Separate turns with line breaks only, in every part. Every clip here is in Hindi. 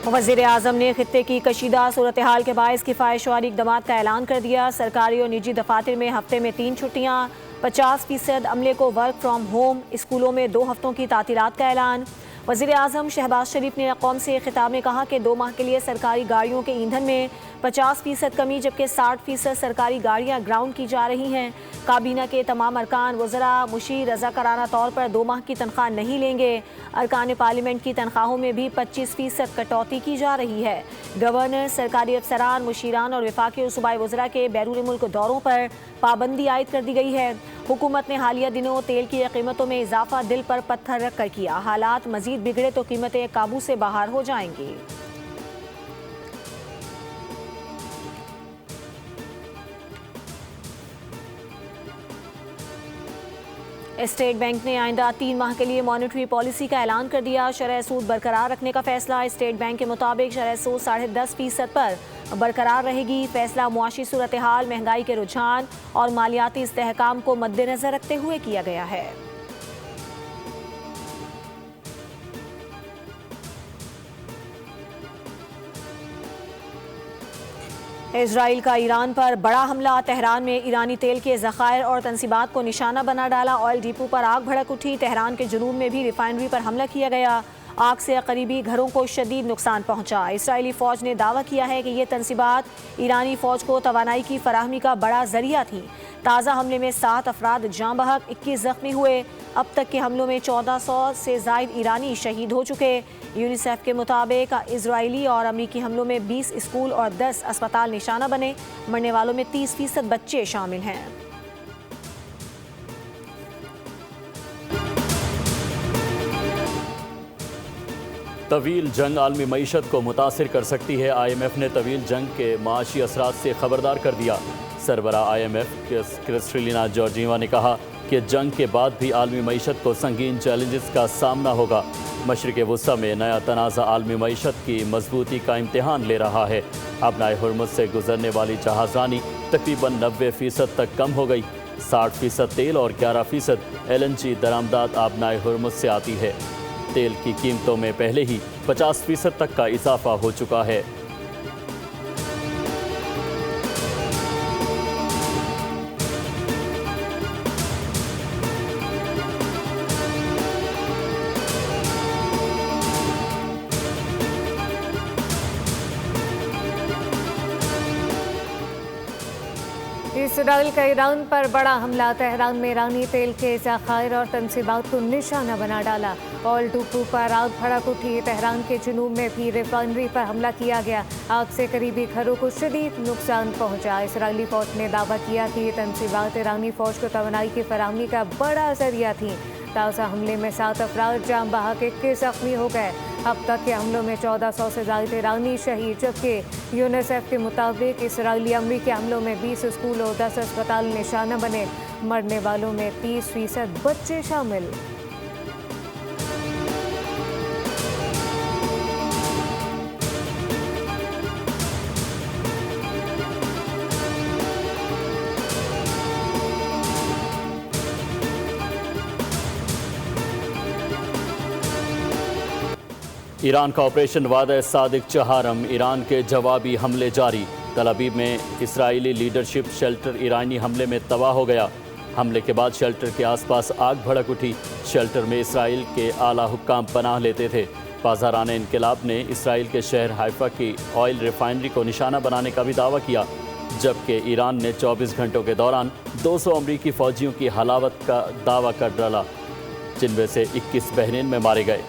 वज़ीर आज़म ने खित्ते की कशीदा सूरत हाल के बायस किफ़ायतवारी इक़दामात का ऐलान कर दिया। सरकारी और निजी दफातर में हफ्ते में 3 छुट्टियाँ, 50% अमले को वर्क फ्राम होम, स्कूलों में 2 हफ्तों की तातीलात का ऐलान। वज़ीर आज़म शहबाज शरीफ ने कौम से खिताब में कहा कि 2 माह के लिए सरकारी गाड़ियों के ईंधन में 50% कमी, जबकि 60% सरकारी गाड़ियाँ ग्राउंड की जा रही हैं। काबीना के तमाम अरकान वज़रा मुशीर रज़ाकाराना तौर पर 2 माह की तनख्वाह नहीं लेंगे। अरकान पार्लियामेंट की तनख्वाहों में भी 25% कटौती की जा रही है। गवर्नर, सरकारी अफसरान, मुशीरान और वफाकी और सूबाई वज़रा के बैरून मुल्क दौरों पर पाबंदी आयद कर दी गई है। हुकूमत ने हालिया दिनों तेल की कीमतों में इजाफा दिल पर पत्थर रख कर किया। हालात मजीद बिगड़े तो कीमतें काबू से बाहर हो जाएंगी। स्टेट बैंक ने आइंदा 3 माह के लिए मॉनेटरी पॉलिसी का ऐलान कर दिया। शरह सूद बरकरार रखने का फैसला। स्टेट बैंक के मुताबिक शरह सूद 10.5% पर बरकरार रहेगी। फैसला मुआशी सूरत हाल, महंगाई के रुझान और मालियाती इस्तेहकाम को मद्देनजर रखते हुए किया गया है। इजराइल का ईरान पर बड़ा हमला। तेहरान में ईरानी तेल के ज़खायर और तनसीबात को निशाना बना डाला। ऑयल डिपो पर आग भड़क उठी। तेहरान के जुनूब में भी रिफाइनरी पर हमला किया गया। आग से करीबी घरों को शदीद नुकसान पहुंचा। इसराइली फ़ौज ने दावा किया है कि ये तनसीबात ईरानी फ़ौज को तवानाई की फराहमी का बड़ा जरिया थी। ताज़ा हमले में 7 अफराद जाँ बहक, 21 जख्मी हुए। अब तक के हमलों में 1400 से ज़ायद ईरानी शहीद हो चुके। यूनिसेफ के मुताबिक इजरायली और अमरीकी हमलों में 20 स्कूल और 10 अस्पताल निशाना बने। मरने वालों में 30% बच्चे शामिल हैं।
तवील जंग आलमी मईशत को मुतासिर कर सकती है। IMF ने तवील जंग के माशी असरात से खबरदार कर दिया। सरबरा IMF क्रिस्टलिना जॉर्जीवा ने कहा कि जंग के बाद भी आलमी मईशत को संगीन चैलेंजेस का सामना होगा। मशरिक़ वुस्ता में नया तनाज़ा आलमी मईशत की मजबूती का इम्तिहान ले रहा है। अपनाए हुर्मुज़ से गुजरने वाली जहाज़रानी तकरीबन 90% तक कम हो गई। 60% तेल और 11% LNG दरामदात अपनाए हुर्मुज़ से आती है। तेल की कीमतों में पहले ही 50% तक का इजाफा हो चुका है।
इसराइल का ईरान पर बड़ा हमला। तेहरान में ईरानी तेल के ज़खायर और तनसीबात को निशाना बना डाला। ऑयल डिपो पर आग भड़क उठी। तेहरान के जुनूब में भी रिफाइनरी पर हमला किया गया। आग से करीबी घरों को शदीद नुकसान पहुंचा। इसराइली फ़ौज ने दावा किया कि ये तनसीबात ईरानी फ़ौज को तवानाई की फराहमी का बड़ा जरिया थी। ताज़ा हमले में 7 अफराद जाँ बहक, 21 जख्मी हो गए। अब तक के हमलों में 1400 से ज़ायद ईरानी शहीद, जबकि यूनिसेफ के मुताबिक इसराइली अमरीकी हमलों में 20 स्कूल और 10 अस्पताल निशाना बने। मरने वालों में 30% बच्चे शामिल।
ईरान का ऑपरेशन वादा सादिक चहारम, ईरान के जवाबी हमले जारी। तल अवीव में इसराइली लीडरशिप शेल्टर ईरानी हमले में तबाह हो गया। हमले के बाद शेल्टर के आसपास आग भड़क उठी। शेल्टर में इसराइल के आला हुक्काम पनाह लेते थे। बाज़ाराना इनकलाब ने इसराइल के शहर हाइफा की ऑयल रिफाइनरी को निशाना बनाने का भी दावा किया, जबकि ईरान ने 24 घंटों के दौरान 200 अमरीकी फ़ौजियों की हलावत का दावा कर डाला, जिनमें से 21 बहरीन में मारे गए।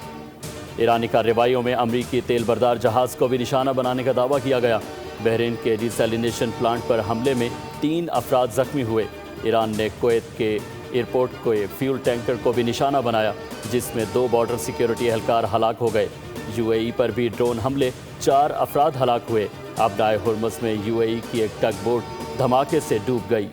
ईरानी कार्रवाइयों में अमरीकी तेल बरदार जहाज़ को भी निशाना बनाने का दावा किया गया। बहरीन के डिसैलिनेशन प्लांट पर हमले में 3 अफराद जख्मी हुए। ईरान ने कुवैत के एयरपोर्ट के फ्यूल टैंकर को भी निशाना बनाया, जिसमें 2 बॉर्डर सिक्योरिटी एहलकार हलाक हो गए। UAE पर भी ड्रोन हमले, 4 अफराद हलाक हुए। अपनाए हुर्मुज़ में UAE की एक टग बोट धमाके से डूब गई।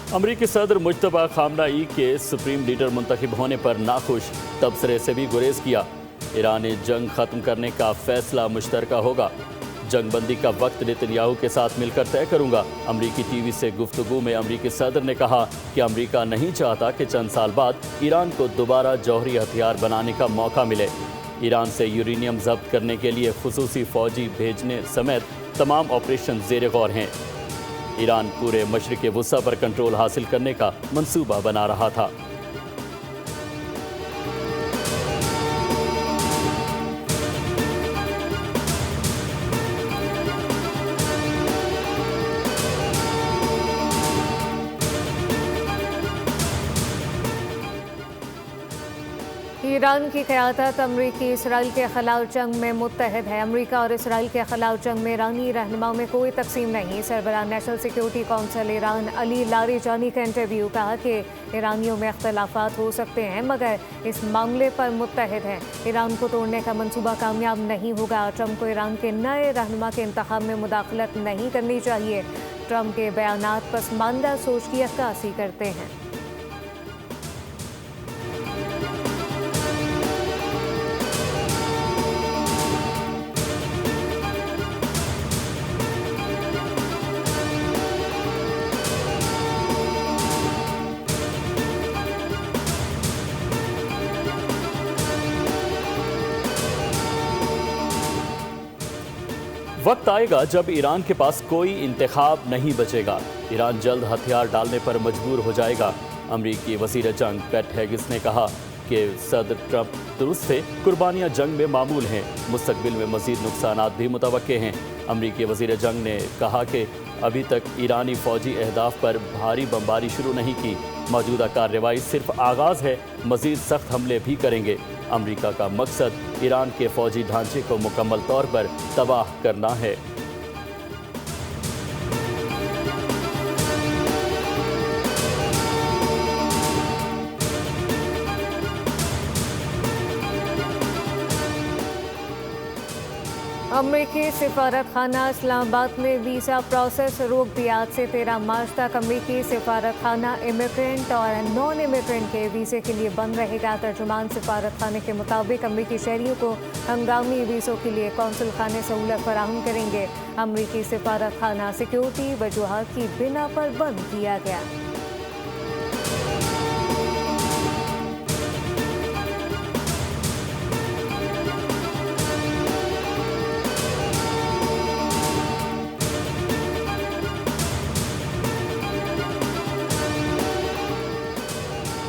अमरीकी सदर मुज्तबा खामनाई के सुप्रीम लीडर मुंतखब होने पर नाखुश, तबसरे से भी गुरेज किया। ईरानी जंग खत्म करने का फैसला मुश्तरका होगा। जंगबंदी का वक्त नेतन्याहू के साथ मिलकर तय करूंगा। अमरीकी टीवी से गुफ्तगू में अमरीकी सदर ने कहा कि अमरीका नहीं चाहता कि चंद साल बाद ईरान को दोबारा जौहरी हथियार बनाने का मौका मिले। ईरान से यूरेनियम जब्त करने के लिए खुसूसी फौजी भेजने समेत तमाम ऑपरेशन ज़ेर गौर हैं। ईरान पूरे मशरिक़ वुस्ता पर कंट्रोल हासिल करने का मंसूबा बना रहा था।
ईरान की क़यादत अमरीकी इसराइल के खिलाफ जंग में मुत्तहद है। अमरीका और इसराइल के खिलाफ जंग में ईरानी रहनुमाओं में कोई तकसीम नहीं। सरबराह national security council Iran Ali Larijani का इंटरव्यू, कहा कि ईरानियों में अख्तलाफात हो सकते हैं मगर इस मामले पर मुत्तहद हैं। ईरान को तोड़ने का मंसूबा कामयाब नहीं होगा। ट्रंप को ईरान के नए रहनुमा के इंतखाब में मुदाखलत नहीं करनी चाहिए। ट्रंप के बयानात पसमानदा सोच की अक्कासी करते हैं।
वक्त आएगा जब ईरान के पास कोई इंतखाब नहीं बचेगा। ईरान जल्द हथियार डालने पर मजबूर हो जाएगा। अमरीकी वज़ीर जंग पैट हेगिस ने कहा कि सदर ट्रंप दुरुस्त थे, कुर्बानियाँ जंग में मामूल हैं, मुस्तकबिल में मज़ीद नुकसानात भी मुतवक्के हैं। अमरीकी वज़ीर जंग ने कहा कि अभी तक ईरानी फ़ौजी अहदाफ पर भारी बमबारी शुरू नहीं की। मौजूदा कार्रवाई सिर्फ आगाज़ है, मज़ीद सख्त हमले भी करेंगे। अमरीका का मकसद ईरान के फ़ौजी ढांचे को मुकम्मल तौर पर तबाह करना है।
अमरीकी सिफारत खाना इस्लामाबाद ने वीज़ा प्रोसेस रोक दिया। आज से 13 मार्च तक अमरीकी सिफारत खाना इमिग्रेंट और नॉन इमिग्रेंट के वीज़े के लिए बंद रहेगा। तर्जुमान सिफारत खाने के मुताबिक अमरीकी शहरियों को हंगामी वीज़ों के लिए कौंसल खाने सहूलत फराहम करेंगे। अमरीकी सिफारत खाना सिक्योरिटी वजूहात की बिना पर बंद किया गया।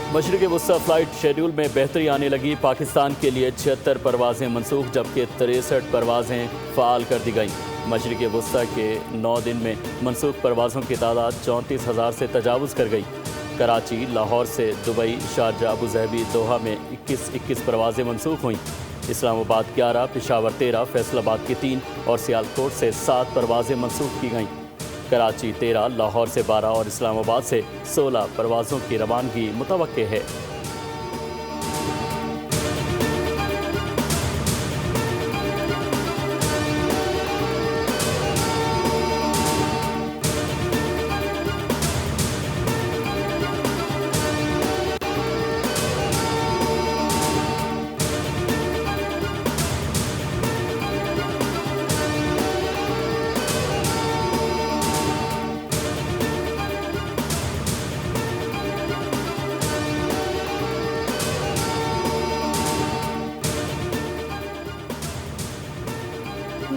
मशरिक़ वुस्ता फ़्लाइट शेड्यूल में बेहतरी आने लगी। पाकिस्तान के लिए 76 परवाज़ें मनसूख जबकि 63 परवाज़ें फ़ाल कर दी गईं। मशरिक़ वुस्ता के 9 दिन में मनसूख परवाज़ों की तादाद 34,000 से तजावुज़ कर गई। कराची, लाहौर से दुबई, शारजा, अबूज़हबी, दोहा में 21 परवाज़ें मनसूख हुईं। इस्लामाबाद 11, पेशावर 13, फैसलाबाद की 3 और सियालकोट से 7 परवाज़ें मनसूख की गईं। कराची 13, लाहौर से 12 और इस्लामाबाद से 16 परवाज़ों की रवानगी मुतवक्के है।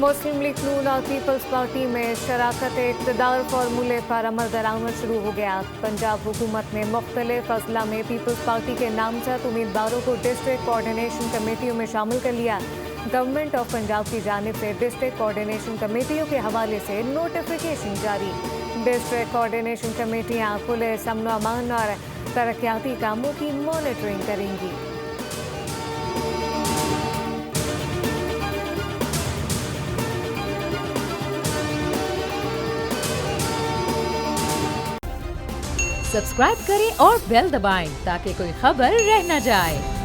मुस्लिम लीग नून और पीपल्स पार्टी में शराकत इक़्तिदार फार्मूले पर अमल दरामद शुरू हो गया। पंजाब हुकूमत ने मुख्तलिफ अजला में पीपल्स पार्टी के नामजद उम्मीदवारों को डिस्ट्रिक्ट कोऑर्डिनेशन कमेटियों में शामिल कर लिया। गवर्नमेंट ऑफ पंजाब की जानिब से डिस्ट्रिक्ट कोऑर्डिनेशन कमेटियों के हवाले से नोटिफिकेशन जारी। डिस्ट्रिक्ट कोऑर्डिनेशन कमेटियाँ पुलिस, अमन व अमान और तरक्याती कामों की मॉनिटरिंग करेंगी।
सब्सक्राइब करें और बेल दबाएं ताकि कोई खबर रह न जाए।